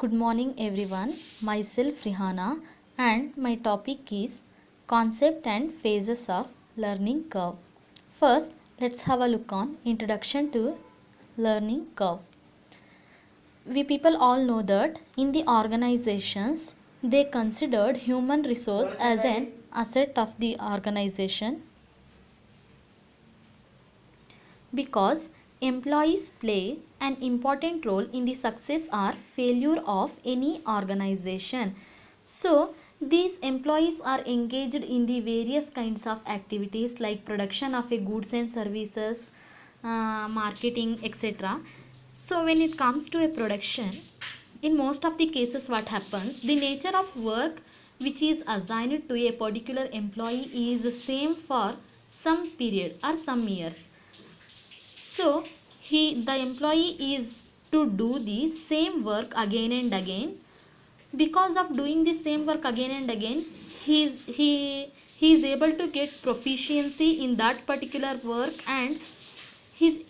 Good morning everyone. Myself Rihana and my topic is concept and phases of learning curve. First, let's have a look on introduction to learning curve. We people all know that in the organizations they considered human resource as an asset of the organization because employees play an important role in the success or failure of any organization. So these employees are engaged in the various kinds of activities like production of a goods and services, marketing, etc. So when it comes to a production, in most of the cases what happens, the nature of work which is assigned to a particular employee is the same for some period or some years. So the employee is to do the same work again and again. Because of doing the same work again and again, he is able to get proficiency in that particular work, and his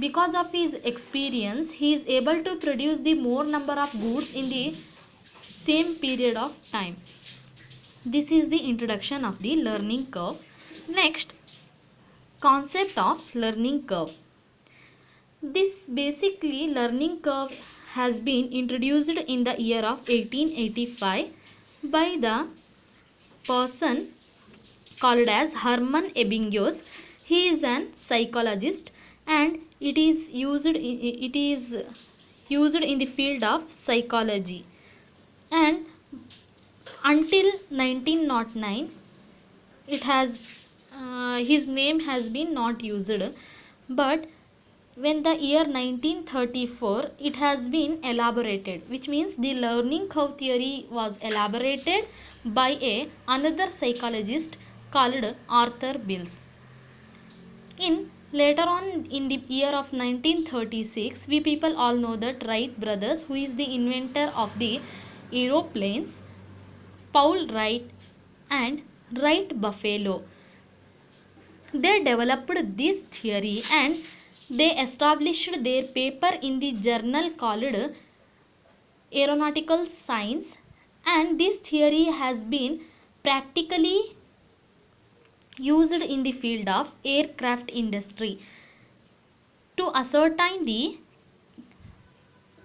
because of his experience he is able to produce the more number of goods in the same period of time. This is the introduction of the learning curve. Next, concept of learning curve. This basically learning curve has been introduced in the year of 1885 by the person called as Hermann Ebbinghaus. He is an psychologist and it is used in the field of psychology, and until 1909 it has his name has been not used, but when the year 1934 it has been elaborated, which means the learning curve theory was elaborated by another psychologist called Arthur Bills. In later on in the year of 1936, we people all know that Wright brothers, who is the inventor of the aeroplanes, Paul Wright and Wright Buffalo, they developed this theory and they established their paper in the journal called Aeronautical Science, and this theory has been practically used in the field of aircraft industry to ascertain the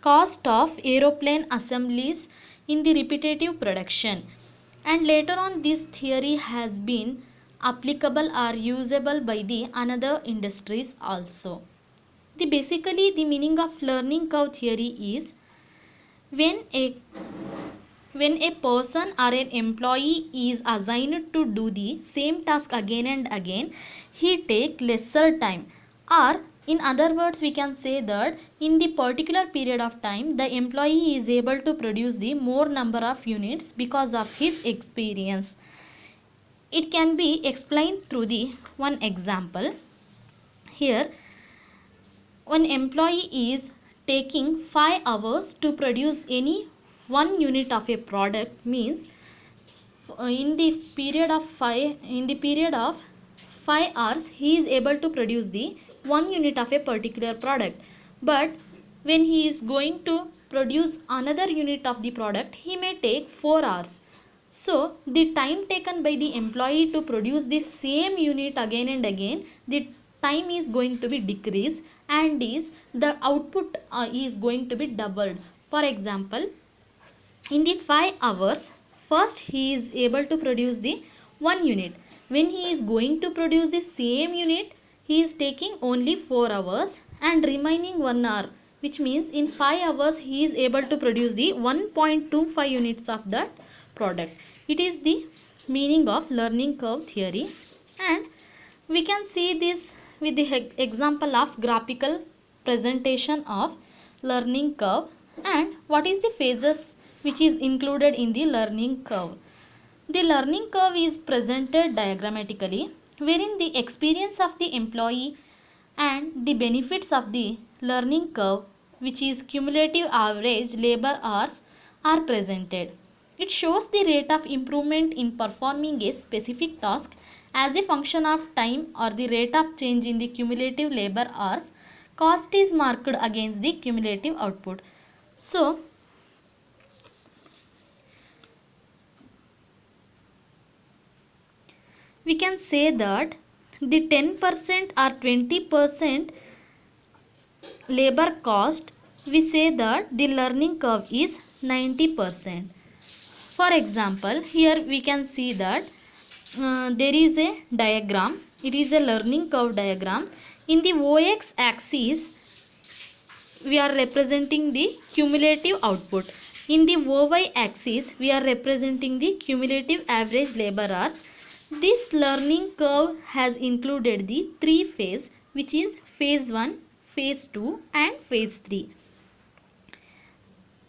cost of aeroplane assemblies in the repetitive production. And later on this theory has been applicable or usable by the another industries also. Basically the meaning of learning curve theory is when a person or an employee is assigned to do the same task again and again, he take lesser time, or in other words we can say that in the particular period of time the employee is able to produce the more number of units because of his experience. It can be explained through the one example. Here one employee is taking 5 hours to produce any 1 unit of a product, means in the period of 5 hours he is able to produce the 1 unit of a particular product, but when he is going to produce another unit of the product he may take 4 hours. So the time taken by the employee to produce the same unit again and again, the time is going to be decreased, and the output is going to be doubled. For example, in the 5 hours first he is able to produce the 1 unit. When he is going to produce the same unit he is taking only 4 hours and remaining 1 hour, which means in 5 hours he is able to produce the 1.25 units of that product. It is the meaning of learning curve theory, and we can see this with the example of graphical presentation of learning curve. And what is the phases which is included in the learning curve? The learning curve is presented diagrammatically, wherein the experience of the employee and the benefits of the learning curve, which is cumulative average labor hours, are presented. It shows the rate of improvement in performing a specific task as a function of time or the rate of change in the cumulative labor hours. Cost is marked against the cumulative output. So we can say that the 10% or 20% labor cost, we say that the learning curve is 90%. For example, here we can see that there is a diagram. It is a learning curve diagram. In the OX axis, we are representing the cumulative output. In the OY axis, we are representing the cumulative average labor hours. This learning curve has included the three phases, which is phase 1, phase 2 and phase 3.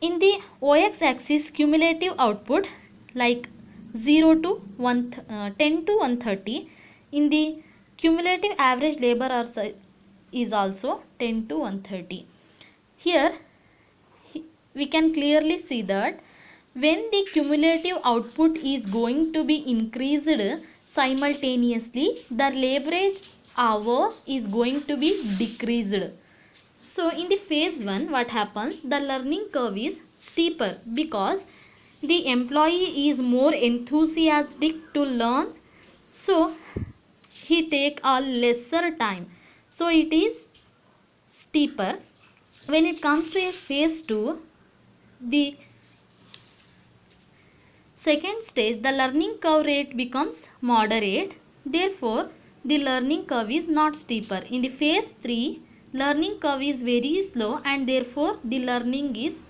In the OX axis, cumulative output like 0 to 10 to 130. In the cumulative average labor hours is also 10 to 130. Here we can clearly see that when the cumulative output is going to be increased simultaneously, the laborage hours is going to be decreased. So in the phase 1, what happens? The learning curve is steeper because the employee is more enthusiastic to learn, so he take a lesser time, so it is steeper. When it comes to a phase 2, the second stage, the learning curve rate becomes moderate, therefore the learning curve is not steeper. In the phase 3, learning curve is very slow and therefore the learning is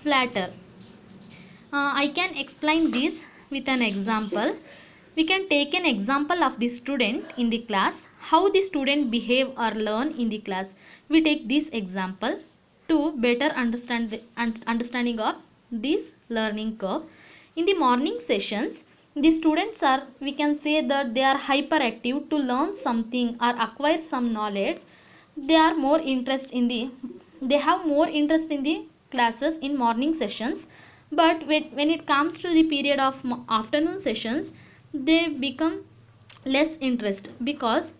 flatter. I can explain this with an example. We can take an example of the student in the class, how the student behave or learn in the class. We take this example to better understand the understanding of this learning curve. In the morning sessions, the students are, we can say that they are hyperactive to learn something or acquire some knowledge. They are more interest in the, they have more interest in the classes in morning sessions, but when it comes to the period of afternoon sessions, they become less interest because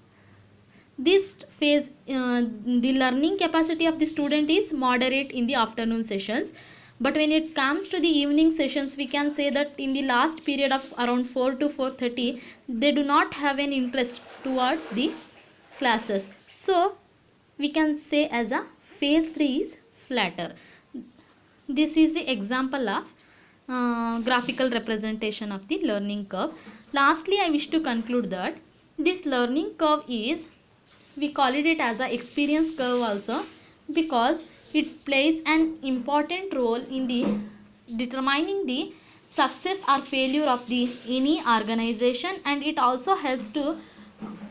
this phase, the learning capacity of the student is moderate in the afternoon sessions. But when it comes to the evening sessions, we can say that in the last period of around 4 to 4:30, they do not have an interest towards the classes. So we can say as a phase 3 is flatter. This is the example of graphical representation of the learning curve. Lastly, I wish to conclude that this learning curve is, we call it as a experience curve also, because it plays an important role in the determining the success or failure of the any organization, and it also helps to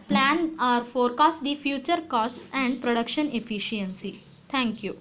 plan or forecast the future costs and production efficiency. Thank you.